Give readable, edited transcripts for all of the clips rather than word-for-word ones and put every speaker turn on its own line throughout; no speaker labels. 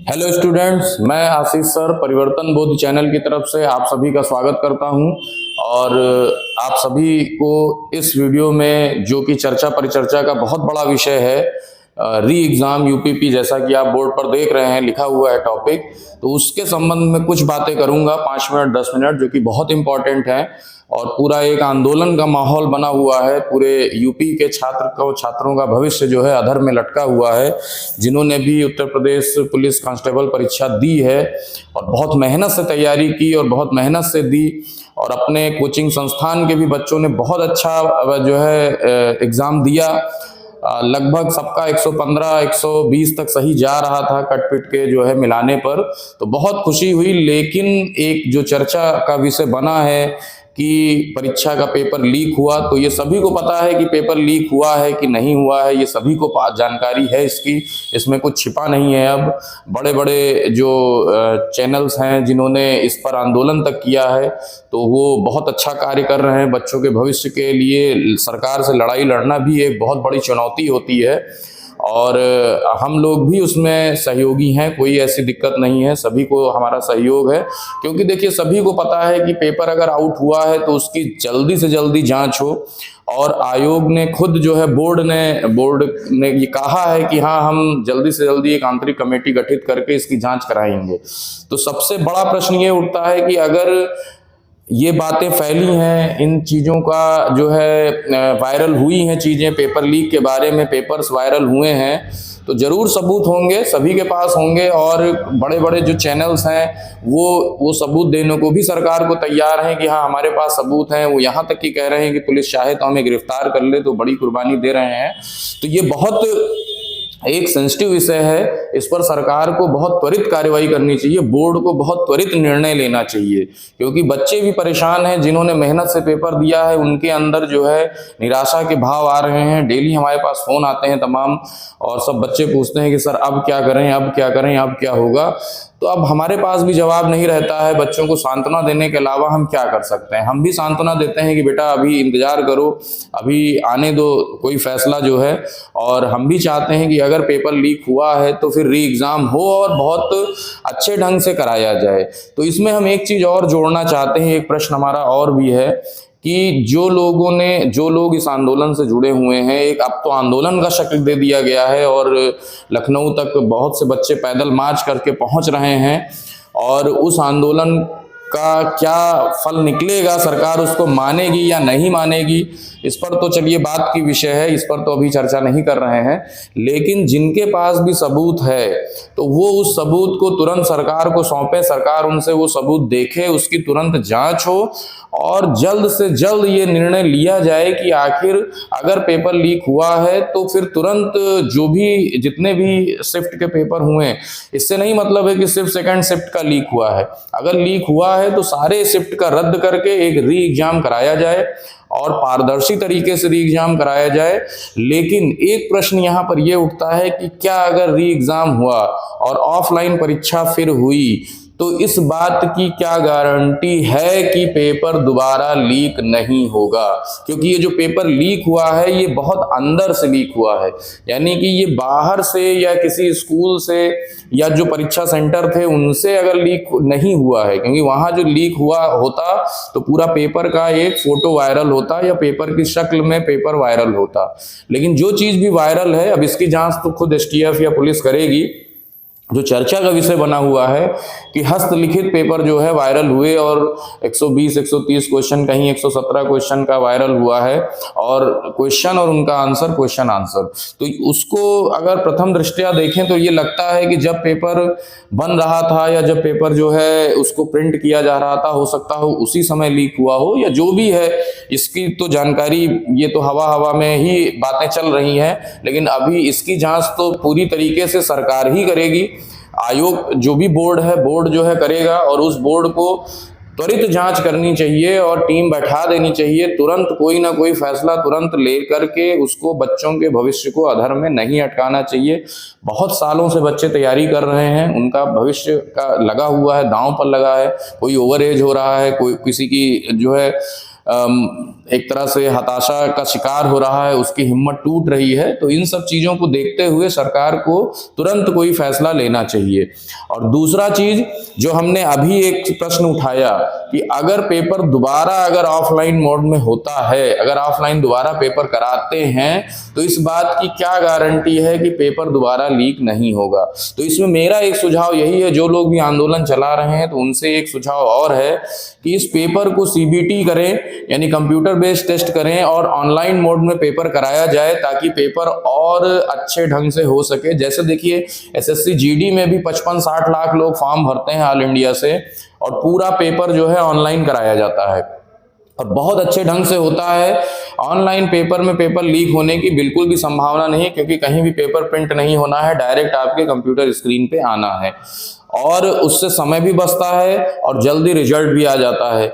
Hello students, मैं आशीष sir परिवर्तन बोध चैनल की तरफ से आप सभी का स्वागत करता हूं। और आप सभी को इस वीडियो में जो कि चर्चा परिचर्चा का बहुत बड़ा विषय है, री एग्जाम यूपीपी, जैसा कि आप बोर्ड पर देख रहे हैं लिखा हुआ है टॉपिक, तो उसके संबंध में कुछ बातें करूंगा 5 मिनट 10 मिनट, जो कि बहुत इंपॉर्टेंट है। और पूरा एक आंदोलन का माहौल बना हुआ है, पूरे यूपी के छात्रों का भविष्य जो है अधर में लटका हुआ है, जिन्होंने भी उत्तर प्रदेश पुलिस कांस्टेबल परीक्षा दी है और बहुत मेहनत से तैयारी की और बहुत मेहनत से दी। और अपने कोचिंग संस्थान के भी बच्चों ने बहुत अच्छा जो है एग्जाम दिया। लगभग सबका 115 120 तक सही जा रहा था कट पिट के जो है मिलाने पर, तो बहुत खुशी हुई। लेकिन एक जो चर्चा का विषय बना है कि परीक्षा का पेपर लीक हुआ, तो ये सभी को पता है कि पेपर लीक हुआ है कि नहीं हुआ है, ये सभी को जानकारी है इसकी, इसमें कुछ छिपा नहीं है। अब बड़े बड़े जो चैनल्स हैं जिन्होंने इस पर आंदोलन तक किया है, तो वो बहुत अच्छा कार्य कर रहे हैं। बच्चों के भविष्य के लिए सरकार से लड़ाई लड़ना भी एक बहुत बड़ी चुनौती होती है, और हम लोग भी उसमें सहयोगी हैं, कोई ऐसी दिक्कत नहीं है, सभी को हमारा सहयोग है। क्योंकि देखिए, सभी को पता है कि पेपर अगर आउट हुआ है तो उसकी जल्दी से जल्दी जांच हो। और आयोग ने खुद जो है बोर्ड ने ये कहा है कि हाँ, हम जल्दी से जल्दी एक आंतरिक कमेटी गठित करके इसकी जांच कराएंगे। तो सबसे बड़ा प्रश्न ये उठता है कि अगर ये बातें फैली हैं, इन चीज़ों का जो है वायरल हुई हैं चीज़ें, पेपर लीक के बारे में पेपर्स वायरल हुए हैं, तो ज़रूर सबूत होंगे, सभी के पास होंगे। और बड़े बड़े जो चैनल्स हैं वो सबूत देने को भी सरकार को तैयार हैं कि हाँ, हमारे पास सबूत हैं। वो यहाँ तक कि कह रहे हैं कि पुलिस चाहे तो हमें गिरफ्तार कर ले, तो बड़ी कुर्बानी दे रहे हैं। तो ये बहुत एक सेंसिटिव विषय है, इस पर सरकार को बहुत त्वरित कार्रवाई करनी चाहिए, बोर्ड को बहुत त्वरित निर्णय लेना चाहिए। क्योंकि बच्चे भी परेशान हैं, जिन्होंने मेहनत से पेपर दिया है, उनके अंदर जो है निराशा के भाव आ रहे हैं। डेली हमारे पास फोन आते हैं तमाम, और सब बच्चे पूछते हैं कि सर अब क्या करें, अब क्या करें, अब क्या होगा। तो अब हमारे पास भी जवाब नहीं रहता है। बच्चों को सांत्वना देने के अलावा हम क्या कर सकते हैं? हम भी सांत्वना देते हैं कि बेटा अभी इंतजार करो, अभी आने दो कोई फैसला जो है। और हम भी चाहते हैं कि अगर पेपर लीक हुआ है तो फिर री एग्जाम हो और बहुत अच्छे ढंग से कराया जाए। तो इसमें हम एक चीज और जोड़ना चाहते हैं, एक प्रश्न हमारा और भी है कि जो लोग इस आंदोलन से जुड़े हुए हैं, एक अब तो आंदोलन का शक्ल दे दिया गया है, और लखनऊ तक बहुत से बच्चे पैदल मार्च करके पहुंच रहे हैं। और उस आंदोलन का क्या फल निकलेगा, सरकार उसको मानेगी या नहीं मानेगी, इस पर तो चलिए बात की विषय है, इस पर तो अभी चर्चा नहीं कर रहे हैं। लेकिन जिनके पास भी सबूत है, तो वो उस सबूत को तुरंत सरकार को सौंपे, सरकार उनसे वो सबूत देखे, उसकी तुरंत जांच हो, और जल्द से जल्द ये निर्णय लिया जाए कि आखिर अगर पेपर लीक हुआ है तो फिर तुरंत जो भी जितने भी शिफ्ट के पेपर हुए, इससे नहीं मतलब है कि सिर्फ सेकंड शिफ्ट का लीक हुआ है। अगर लीक हुआ है तो सारे शिफ्ट का रद्द करके एक री एग्जाम कराया जाए और पारदर्शी तरीके से री एग्जाम कराया जाए। लेकिन एक प्रश्न यहाँ पर यह उठता है कि क्या अगर री एग्जाम हुआ और ऑफलाइन परीक्षा फिर हुई, तो इस बात की क्या गारंटी है कि पेपर दोबारा लीक नहीं होगा? क्योंकि ये जो पेपर लीक हुआ है ये बहुत अंदर से लीक हुआ है, यानी कि ये बाहर से या किसी स्कूल से या जो परीक्षा सेंटर थे उनसे अगर लीक नहीं हुआ है। क्योंकि वहां जो लीक हुआ होता तो पूरा पेपर का एक फोटो वायरल होता या पेपर की शक्ल में पेपर वायरल होता। लेकिन जो चीज भी वायरल है, अब इसकी जांच तो खुद एसटीएफ या पुलिस करेगी। जो चर्चा का विषय बना हुआ है कि हस्तलिखित पेपर जो है वायरल हुए, और 120 130 क्वेश्चन, कहीं 117 क्वेश्चन का वायरल हुआ है, और क्वेश्चन और उनका आंसर, क्वेश्चन आंसर। तो उसको अगर प्रथम दृष्टया देखें तो ये लगता है कि जब पेपर बन रहा था या जब पेपर जो है उसको प्रिंट किया जा रहा था, हो सकता हो उसी समय लीक हुआ हो, या जो भी है इसकी तो जानकारी, ये तो हवा हवा में ही बातें चल रही हैं। लेकिन अभी इसकी जांच तो पूरी तरीके से सरकार ही करेगी। आयोग जो भी बोर्ड है, बोर्ड जो है करेगा, और उस बोर्ड को त्वरित जांच करनी चाहिए और टीम बैठा देनी चाहिए। तुरंत कोई ना कोई फैसला तुरंत ले करके उसको, बच्चों के भविष्य को अधर में नहीं अटकाना चाहिए। बहुत सालों से बच्चे तैयारी कर रहे हैं, उनका भविष्य का लगा हुआ है, दांव पर लगा है। कोई ओवर एज हो रहा है, कोई किसी की जो है एक तरह से हताशा का शिकार हो रहा है, उसकी हिम्मत टूट रही है। तो इन सब चीजों को देखते हुए सरकार को तुरंत कोई फैसला लेना चाहिए। और दूसरा चीज जो हमने अभी एक प्रश्न उठाया कि अगर पेपर दोबारा अगर ऑफलाइन मोड में होता है, अगर ऑफलाइन दोबारा पेपर कराते हैं तो इस बात की क्या गारंटी है कि पेपर दोबारा लीक नहीं होगा। तो इसमें मेरा एक सुझाव यही है, जो लोग भी आंदोलन चला रहे हैं तो उनसे एक सुझाव और है कि इस पेपर को सीबीटी करें, यानी कंप्यूटर बेस्ड टेस्ट करें और ऑनलाइन मोड में पेपर कराया जाए, ताकि पेपर और अच्छे ढंग से हो सके। जैसे देखिए एसएससी जीडी में भी 55-60 लाख लोग फॉर्म भरते हैं ऑल इंडिया से, और पूरा पेपर जो है ऑनलाइन कराया जाता है और बहुत अच्छे ढंग से होता है। ऑनलाइन पेपर में पेपर लीक होने की बिल्कुल भी संभावना नहीं, क्योंकि कहीं भी पेपर प्रिंट नहीं होना है, डायरेक्ट आपके कंप्यूटर स्क्रीन पे आना है और उससे समय भी बचता है और जल्दी रिजल्ट भी आ जाता है।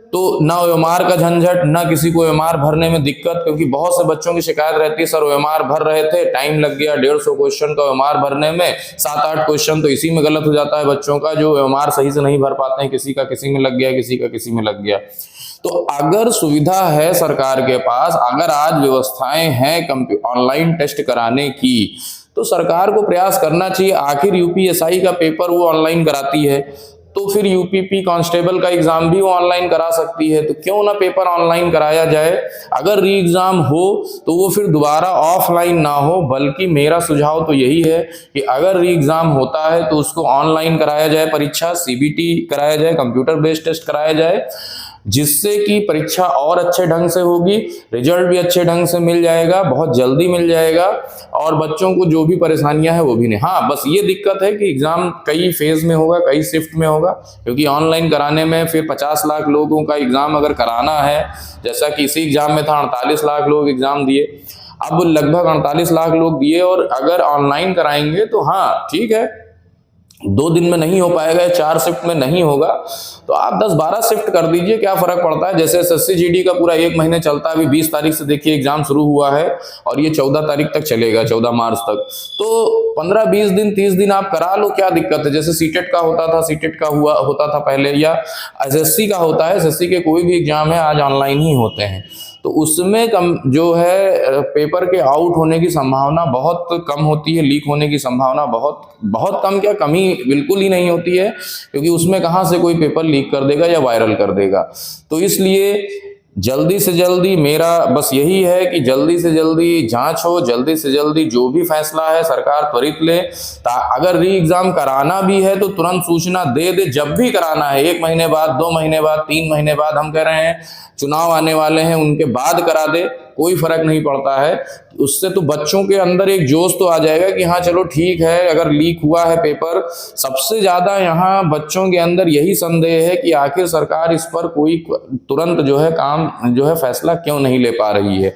तो ना ओएमआर का झंझट, ना किसी को ओएमआर भरने में दिक्कत, क्योंकि बहुत से बच्चों की शिकायत रहती है, सर ओएमआर भर रहे थे, टाइम लग गया 150 क्वेश्चन का ओएमआर भरने में, 7-8 क्वेश्चन तो इसी में गलत हो जाता है बच्चों का, जो ओएमआर सही से नहीं भर पाते हैं, किसी का किसी में लग गया, किसी का किसी में लग गया। तो अगर सुविधा है सरकार के पास, अगर आज व्यवस्थाएं हैं ऑनलाइन टेस्ट कराने की, तो सरकार को प्रयास करना चाहिए। आखिर यूपीएसआई का पेपर वो ऑनलाइन कराती है, तो फिर यूपीपी कांस्टेबल का एग्जाम भी वो ऑनलाइन करा सकती है, तो क्यों ना पेपर ऑनलाइन कराया जाए। अगर री एग्जाम हो तो वो फिर दोबारा ऑफलाइन ना हो, बल्कि मेरा सुझाव तो यही है कि अगर री एग्जाम होता है तो उसको ऑनलाइन कराया जाए, परीक्षा सीबीटी कराया जाए, कंप्यूटर बेस्ड टेस्ट कराया जाए, जिससे कि परीक्षा और अच्छे ढंग से होगी, रिजल्ट भी अच्छे ढंग से मिल जाएगा, बहुत जल्दी मिल जाएगा और बच्चों को जो भी परेशानियां हैं वो भी नहीं। हाँ, बस ये दिक्कत है कि एग्जाम कई फेज में होगा, कई शिफ्ट में होगा, क्योंकि ऑनलाइन कराने में फिर 50 लाख लोगों का एग्जाम अगर कराना है, जैसा कि इसी एग्जाम में था 48 लाख लोग एग्जाम दिए, अब लगभग 48 लाख लोग दिए, और अगर ऑनलाइन कराएंगे तो हाँ ठीक है 2 दिन में नहीं हो पाएगा, 4 शिफ्ट में नहीं होगा, तो आप 10-12 शिफ्ट कर दीजिए, क्या फर्क पड़ता है। जैसे एसएससी जीडी का पूरा 1 महीने चलता है, अभी 20 तारीख से देखिए एग्जाम शुरू हुआ है और ये 14 तारीख तक चलेगा, 14 मार्च तक। तो 15-20 दिन 30 दिन आप करा लो, क्या दिक्कत है। जैसे सीटेट का होता था, सीटेट का होता था पहले, या एसएससी का होता है, एसएससी के कोई भी एग्जाम है आज ऑनलाइन ही होते हैं, तो उसमें कम जो है पेपर के आउट होने की संभावना बहुत कम होती है, लीक होने की संभावना बहुत बहुत कम, क्या कमी बिल्कुल ही नहीं होती है, क्योंकि उसमें कहाँ से कोई पेपर लीक कर देगा या वायरल कर देगा। तो इसलिए जल्दी से जल्दी मेरा बस यही है कि जल्दी से जल्दी जांच हो, जल्दी से जल्दी जो भी फैसला है सरकार त्वरित ले। अगर री एग्जाम कराना भी है तो तुरंत सूचना दे दे, जब भी कराना है, 1 महीने बाद, 2 महीने बाद, 3 महीने बाद, हम कह रहे हैं चुनाव आने वाले हैं उनके बाद करा दे, कोई फर्क नहीं पड़ता है। उससे तो बच्चों के अंदर एक जोश तो आ जाएगा कि हाँ चलो ठीक है, अगर लीक हुआ है पेपर। सबसे ज्यादा यहाँ बच्चों के अंदर यही संदेह है कि आखिर सरकार इस पर कोई तुरंत जो है काम जो है फैसला क्यों नहीं ले पा रही है।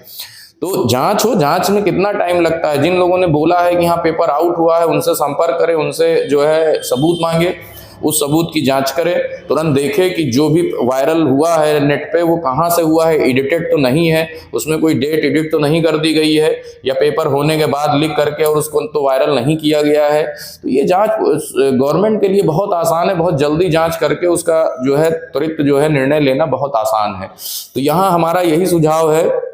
तो जांच हो, जांच में कितना टाइम लगता है। जिन लोगों ने बोला है कि हाँ पेपर आउट हुआ है, उनसे संपर्क करें, उनसे जो है सबूत मांगे, उस सबूत की जांच करें, तुरंत देखें कि जो भी वायरल हुआ है नेट पे वो कहाँ से हुआ है, एडिटेड तो नहीं है, उसमें कोई डेट एडिट तो नहीं कर दी गई है, या पेपर होने के बाद लिख करके और उसको तो वायरल नहीं किया गया है। तो ये जांच गवर्नमेंट के लिए बहुत आसान है, बहुत जल्दी जांच करके उसका जो है त्वरित जो है निर्णय लेना बहुत आसान है। तो यहाँ हमारा यही सुझाव है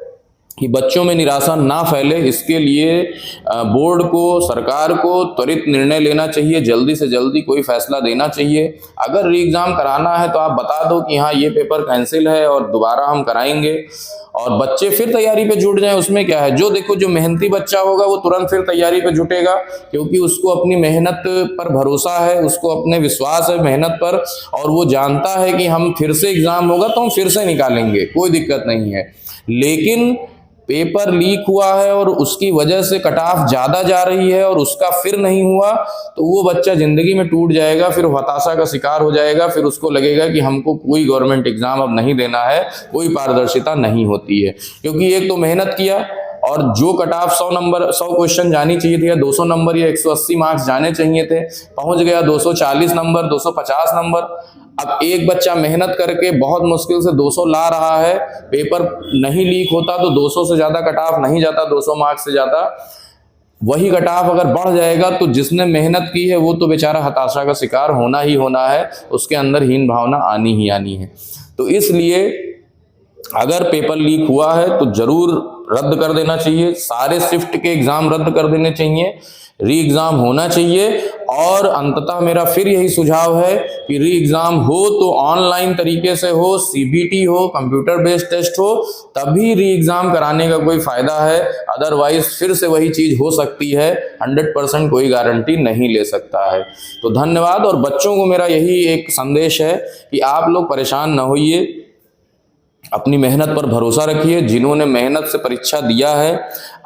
कि बच्चों में निराशा ना फैले, इसके लिए बोर्ड को, सरकार को त्वरित निर्णय लेना चाहिए, जल्दी से जल्दी कोई फैसला देना चाहिए। अगर री एग्जाम कराना है तो आप बता दो कि हाँ ये पेपर कैंसिल है और दोबारा हम कराएंगे, और बच्चे फिर तैयारी पे जुट जाएं। उसमें क्या है, जो देखो जो मेहनती बच्चा होगा वो तुरंत फिर तैयारी पे जुटेगा, क्योंकि उसको अपनी मेहनत पर भरोसा है, उसको अपने विश्वास है मेहनत पर, और वो जानता है कि हम फिर से एग्जाम होगा तो हम फिर से निकालेंगे, कोई दिक्कत नहीं है। लेकिन पेपर लीक हुआ है और उसकी वजह से कट ऑफ ज्यादा जा रही है और उसका फिर नहीं हुआ, तो वो बच्चा जिंदगी में टूट जाएगा, फिर हताशा का शिकार हो जाएगा, फिर उसको लगेगा कि हमको कोई गवर्नमेंट एग्जाम अब नहीं देना है, कोई पारदर्शिता नहीं होती है। क्योंकि एक तो मेहनत किया और जो कट ऑफ 100 क्वेश्चन जानी चाहिए थी, या 200 नंबर या 180 मार्क्स जाने चाहिए थे, पहुंच गया 240 नंबर, 250 नंबर। अब एक बच्चा मेहनत करके बहुत मुश्किल से 200 ला रहा है, पेपर नहीं लीक होता तो 200 से ज्यादा कट ऑफ नहीं जाता, 200 मार्क्स से ज्यादा। वही कट ऑफ अगर बढ़ जाएगा तो जिसने मेहनत की है वो तो बेचारा हताशा का शिकार होना ही होना है, उसके अंदर हीन भावना आनी ही आनी है। तो इसलिए अगर पेपर लीक हुआ है तो जरूर रद्द कर देना चाहिए, सारे शिफ्ट के एग्जाम रद्द कर देने चाहिए, री एग्जाम होना चाहिए। और अंततः मेरा फिर यही सुझाव है कि री एग्जाम हो तो ऑनलाइन तरीके से हो, सीबीटी हो, कंप्यूटर बेस्ड टेस्ट हो, तभी री एग्जाम कराने का कोई फायदा है। अदरवाइज फिर से वही चीज हो सकती है, 100% कोई गारंटी नहीं ले सकता है। तो धन्यवाद। और बच्चों को मेरा यही एक संदेश है कि आप लोग परेशान न होइए, अपनी मेहनत पर भरोसा रखिए। जिन्होंने मेहनत से परीक्षा दिया है,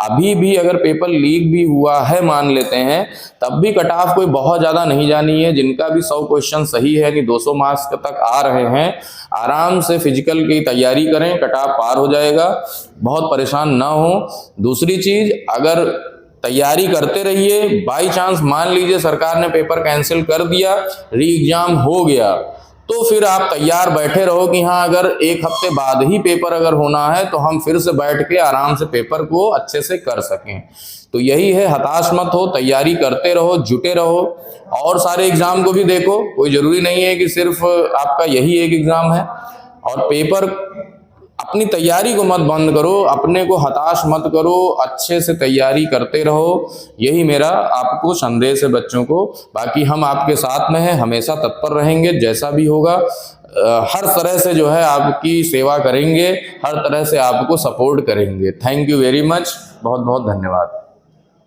अभी भी अगर पेपर लीक भी हुआ है मान लेते हैं, तब भी कट ऑफ कोई बहुत ज्यादा नहीं जानी है। जिनका भी 100 क्वेश्चन सही है कि 200 मार्क्स तक आ रहे हैं, आराम से फिजिकल की तैयारी करें, कट ऑफ पार हो जाएगा, बहुत परेशान ना हो। दूसरी चीज, अगर तैयारी करते रहिए, बाई चांस मान लीजिए सरकार ने पेपर कैंसिल कर दिया, री एग्जाम हो गया, तो फिर आप तैयार बैठे रहो कि हाँ अगर एक हफ्ते बाद ही पेपर अगर होना है तो हम फिर से बैठ के आराम से पेपर को अच्छे से कर सकें। तो यही है, हताश मत हो, तैयारी करते रहो, जुटे रहो, और सारे एग्जाम को भी देखो। कोई जरूरी नहीं है कि सिर्फ आपका यही एक एग्जाम है। और पेपर, अपनी तैयारी को मत बंद करो, अपने को हताश मत करो, अच्छे से तैयारी करते रहो। यही मेरा आपको संदेश है बच्चों को। बाकी हम आपके साथ में हैं, हमेशा तत्पर रहेंगे, जैसा भी होगा हर तरह से जो है आपकी सेवा करेंगे, हर तरह से आपको सपोर्ट करेंगे। थैंक यू वेरी मच, बहुत बहुत धन्यवाद।